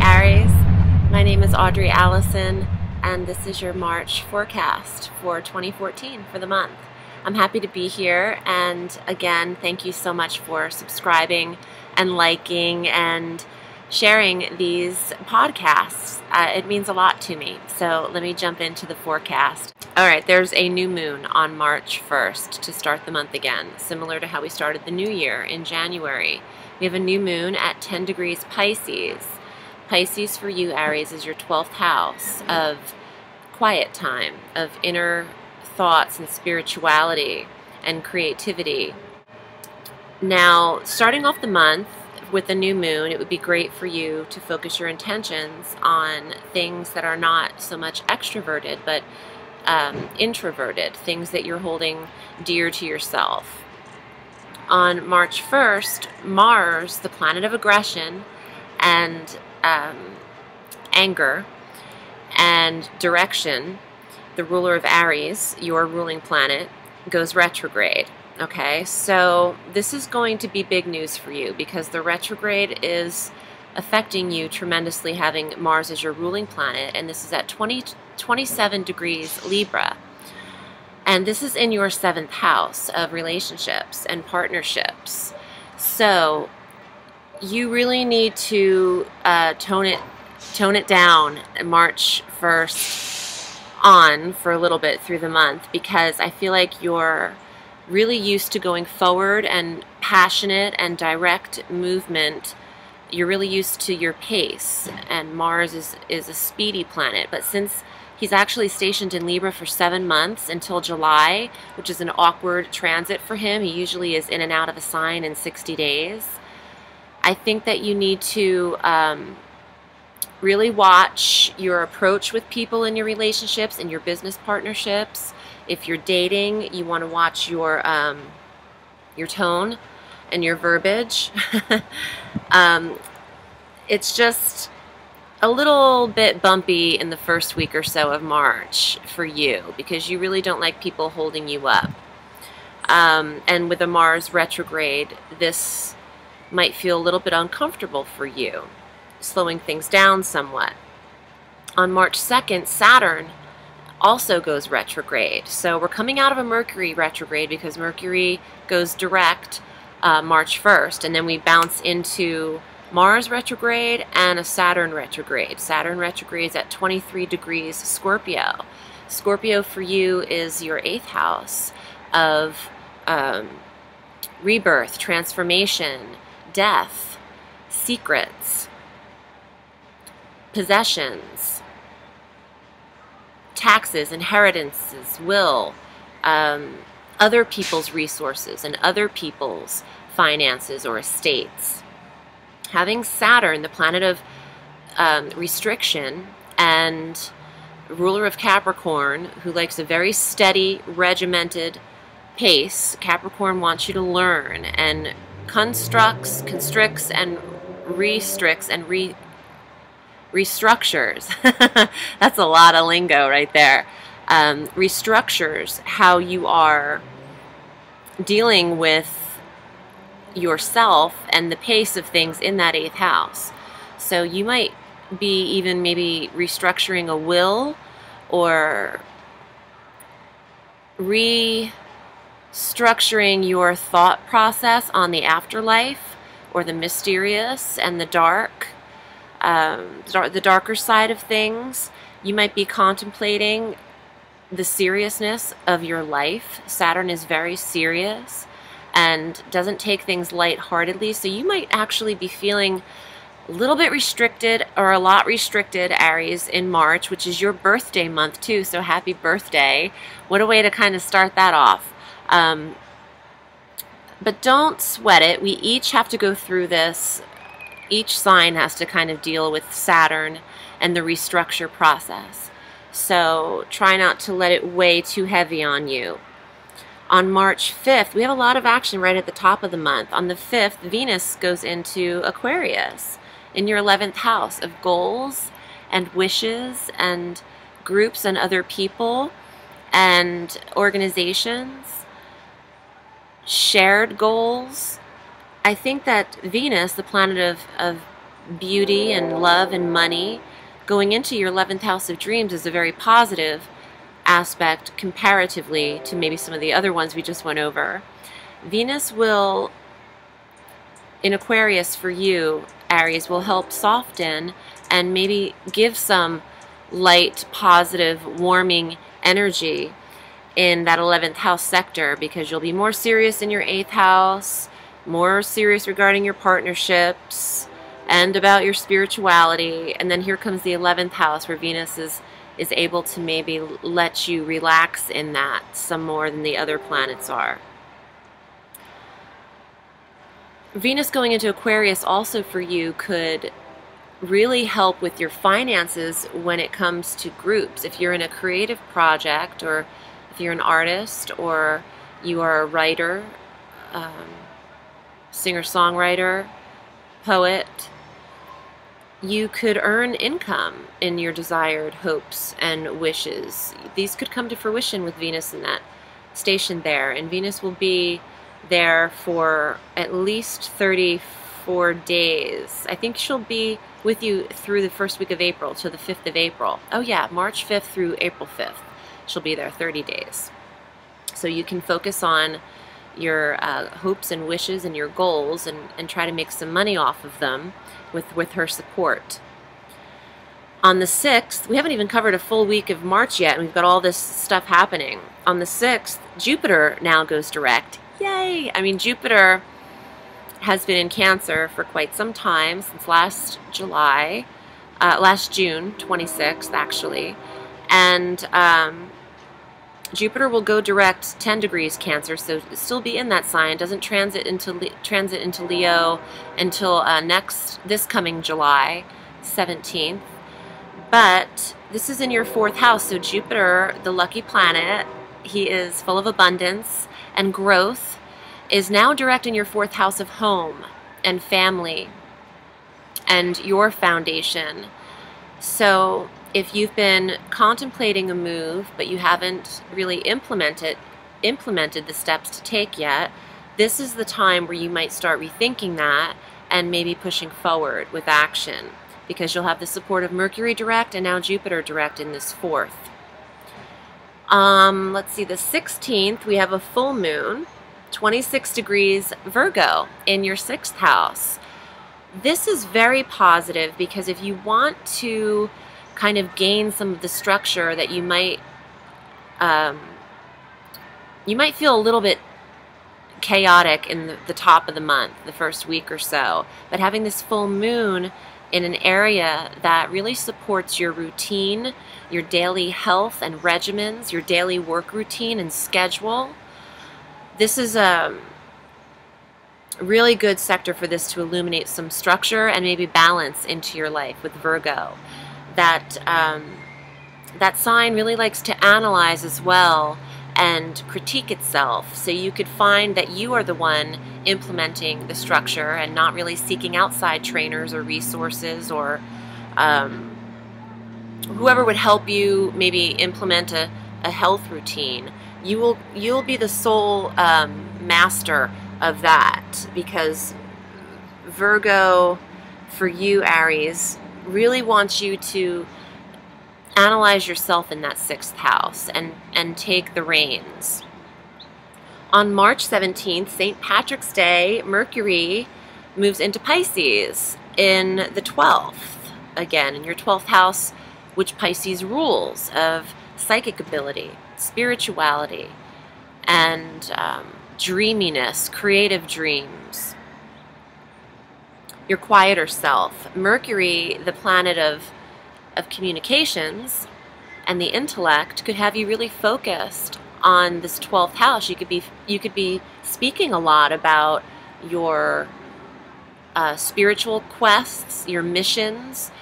Aries. My name is Audrey Alison, and this is your March forecast for 2014 for the month. I'm happy to be here, and again, thank you so much for subscribing and liking and sharing these podcasts. It means a lot to me. So let me jump into the forecast. All right, there's a new moon on March 1st to start the month again, similar to how we started the new year in January. We have a new moon at 10 degrees Pisces. Pisces for you, Aries, is your 12th house of quiet time, of inner thoughts and spirituality and creativity. Now, starting off the month with the new moon, it would be great for you to focus your intentions on things that are not so much extroverted, but introverted, things that you're holding dear to yourself. On March 1st, Mars, the planet of aggression and anger and direction, the ruler of Aries, your ruling planet, goes retrograde. Okay, so this is going to be big news for you because the retrograde is affecting you tremendously, having Mars as your ruling planet, and this is at 27 degrees Libra. And this is in your 7th house of relationships and partnerships. So you really need to tone it down March 1st on for a little bit through the month, because I feel like you're really used to going forward and passionate and direct movement. You're really used to your pace, and Mars is a speedy planet. But since he's actually stationed in Libra for 7 months until July, which is an awkward transit for him, he usually is in and out of a sign in 60 days. I think that you need to really watch your approach with people in your relationships and your business partnerships. If you're dating, you want to watch your tone and your verbiage. It's just a little bit bumpy in the first week or so of March for you because you really don't like people holding you up. And with a Mars retrograde, this might feel a little bit uncomfortable for you, slowing things down somewhat. On March 2nd, Saturn also goes retrograde. So we're coming out of a Mercury retrograde because Mercury goes direct March 1st, and then we bounce into Mars retrograde and a Saturn retrograde. Saturn retrograde is at 23 degrees Scorpio. Scorpio for you is your 8th house of rebirth, transformation, death, secrets, possessions, taxes, inheritances, will, other people's resources and other people's finances or estates. Having Saturn, the planet of restriction and ruler of Capricorn, who likes a very steady, regimented pace. Capricorn wants you to learn and constricts and restricts and restructures. That's a lot of lingo right there. Restructures how you are dealing with yourself and the pace of things in that 8th house. So you might be even maybe restructuring a will or restructuring your thought process on the afterlife or the mysterious and the dark, the darker side of things. You might be contemplating the seriousness of your life. Saturn is very serious and doesn't take things lightheartedly, so you might actually be feeling a little bit restricted or a lot restricted, Aries, in March, which is your birthday month too, so happy birthday. What a way to kind of start that off. But don't sweat it. We each have to go through this. Each sign has to kind of deal with Saturn and the restructure process. So try not to let it weigh too heavy on you. On March 5th, we have a lot of action right at the top of the month. On the 5th, Venus goes into Aquarius in your 11th house of goals and wishes and groups and other people and organizations, shared goals. I think that Venus, the planet of beauty and love and money, going into your 11th house of dreams is a very positive aspect comparatively to maybe some of the other ones we just went over. Venus will, in Aquarius for you, Aries, will help soften and maybe give some light, positive, warming energy in that 11th house sector, because you'll be more serious in your 8th house, more serious regarding your partnerships and about your spirituality. And then here comes the 11th house, where Venus is able to maybe let you relax in that some more than the other planets are. Venus going into Aquarius also for you could really help with your finances when it comes to groups. If you're in a creative project, or if you're an artist, or you are a writer, singer-songwriter, poet, you could earn income in your desired hopes and wishes. These could come to fruition with Venus in that station there. And Venus will be there for at least 34 days. I think she'll be with you through the first week of April to the 5th of April. Oh yeah, March 5th through April 5th. She'll be there 30 days. So you can focus on your hopes and wishes and your goals, and try to make some money off of them with her support. On the 6th, we haven't even covered a full week of March yet, and we've got all this stuff happening. On the 6th, Jupiter now goes direct. Yay! I mean, Jupiter has been in Cancer for quite some time, since last June 26th, actually. And Jupiter will go direct 10 degrees Cancer, so still be in that sign. Doesn't transit into Leo until this coming July 17th. But this is in your 4th house, so Jupiter, the lucky planet, he is full of abundance and growth, is now direct in your 4th house of home and family and your foundation. So if you've been contemplating a move, but you haven't really implemented the steps to take yet, this is the time where you might start rethinking that and maybe pushing forward with action, because you'll have the support of Mercury direct and now Jupiter direct in this 4th. Let's see, the 16th, we have a full moon, 26 degrees Virgo in your 6th house. This is very positive, because if you want to kind of gain some of the structure that you might feel a little bit chaotic in the top of the month, the first week or so, but having this full moon in an area that really supports your routine, your daily health and regimens, your daily work routine and schedule, this is a really good sector for this to illuminate some structure and maybe balance into your life with Virgo. That sign really likes to analyze as well and critique itself, so you could find that you are the one implementing the structure and not really seeking outside trainers or resources or whoever would help you maybe implement a health routine. You'll be the sole master of that, because Virgo, for you, Aries, really wants you to analyze yourself in that 6th house and take the reins. On March 17th, St. Patrick's Day, Mercury moves into Pisces in the 12th, again in your 12th house, which Pisces rules, of psychic ability, spirituality, and dreaminess, creative dreams, your quieter self. Mercury, the planet of communications and the intellect, could have you really focused on this 12th house. You could be speaking a lot about your spiritual quests, your missions,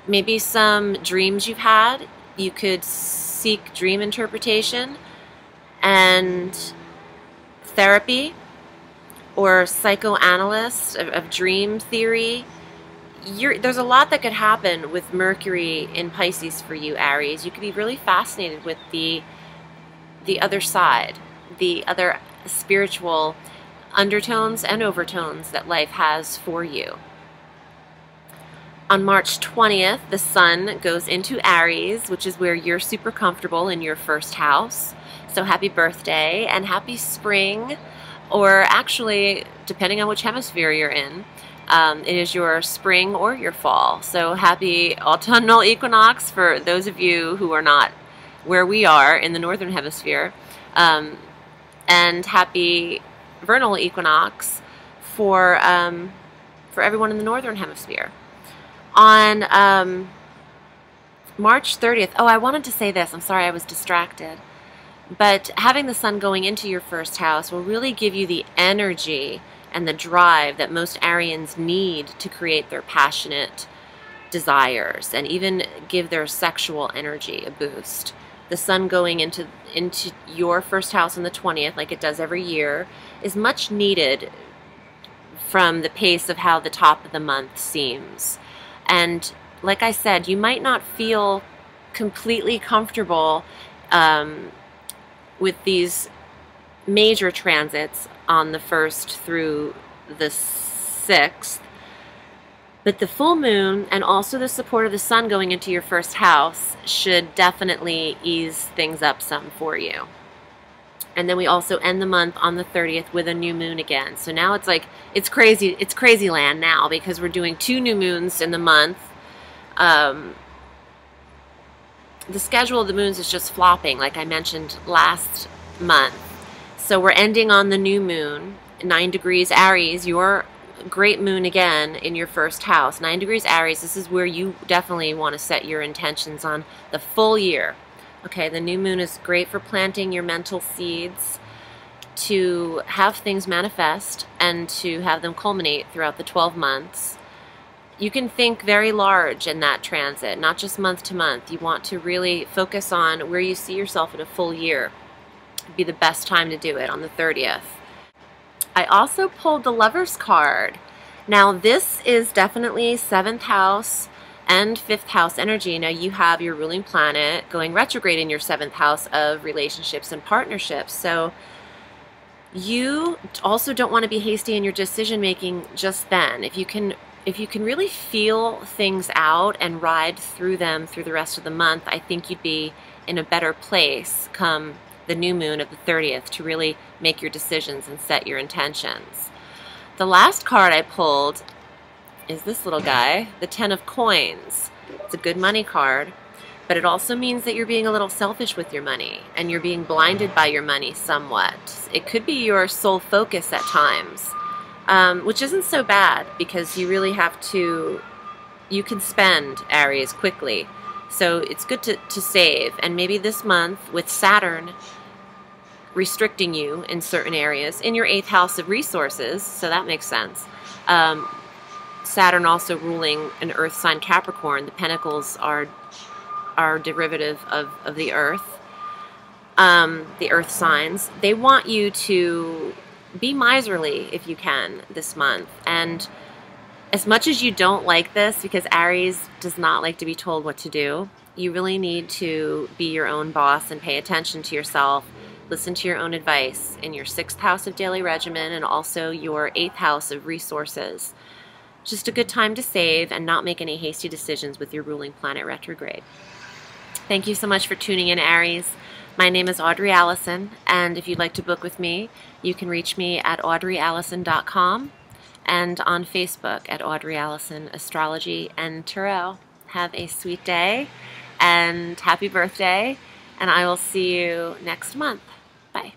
maybe some dreams you've had. You could seek dream interpretation and therapy, or psychoanalyst of dream theory. There's a lot that could happen with Mercury in Pisces for you, Aries. You could be really fascinated with the other side, the other spiritual undertones and overtones that life has for you. On March 20th, the sun goes into Aries, which is where you're super comfortable in your first house. So happy birthday and happy spring, or actually, depending on which hemisphere you're in, it is your spring or your fall. So happy autumnal equinox for those of you who are not where we are in the northern hemisphere, and happy vernal equinox for everyone in the northern hemisphere. On March 30th, oh, I wanted to say this. I'm sorry, I was distracted. But having the sun going into your first house will really give you the energy and the drive that most Arians need to create their passionate desires and even give their sexual energy a boost. The sun going into your first house on the 20th, like it does every year, is much needed from the pace of how the top of the month seems. And like I said, you might not feel completely comfortable with these major transits on the 1st through the 6th, but the full moon and also the support of the sun going into your first house should definitely ease things up some for you. And then we also end the month on the 30th with a new moon again. So now it's like, it's crazy land now, because we're doing 2 new moons in the month. The schedule of the moons is just flopping, like I mentioned last month. So we're ending on the new moon, 9 degrees Aries, your great moon again in your first house. 9 degrees Aries, this is where you definitely want to set your intentions on the full year. Okay, the new moon is great for planting your mental seeds to have things manifest and to have them culminate throughout the 12 months. You can think very large in that transit, not just month to month. You want to really focus on where you see yourself in a full year. It'd be the best time to do it on the 30th. I also pulled the Lover's card. Now this is definitely 7th house and 5th house energy. Now you have your ruling planet going retrograde in your 7th house of relationships and partnerships. So you also don't want to be hasty in your decision making just then. If you can really feel things out and ride through them through the rest of the month, I think you'd be in a better place come the new moon of the 30th to really make your decisions and set your intentions. The last card I pulled is this little guy, the 10 of Coins. It's a good money card, but it also means that you're being a little selfish with your money and you're being blinded by your money somewhat. It could be your sole focus at times, which isn't so bad, because you really have to, you can spend, Aries, quickly. So it's good to save. And maybe this month with Saturn restricting you in certain areas in your 8th house of resources, so that makes sense. Saturn also ruling an earth sign Capricorn. The pentacles are derivative of the earth signs. They want you to be miserly if you can this month. And as much as you don't like this, because Aries does not like to be told what to do, you really need to be your own boss and pay attention to yourself. Listen to your own advice in your 6th house of daily regimen and also your 8th house of resources. Just a good time to save and not make any hasty decisions with your ruling planet retrograde. Thank you so much for tuning in, Aries. My name is Audrey Alison, and if you'd like to book with me, you can reach me at audreyallison.com and on Facebook at Audrey Allison Astrology and Tarot. Have a sweet day and happy birthday, and I will see you next month. Bye.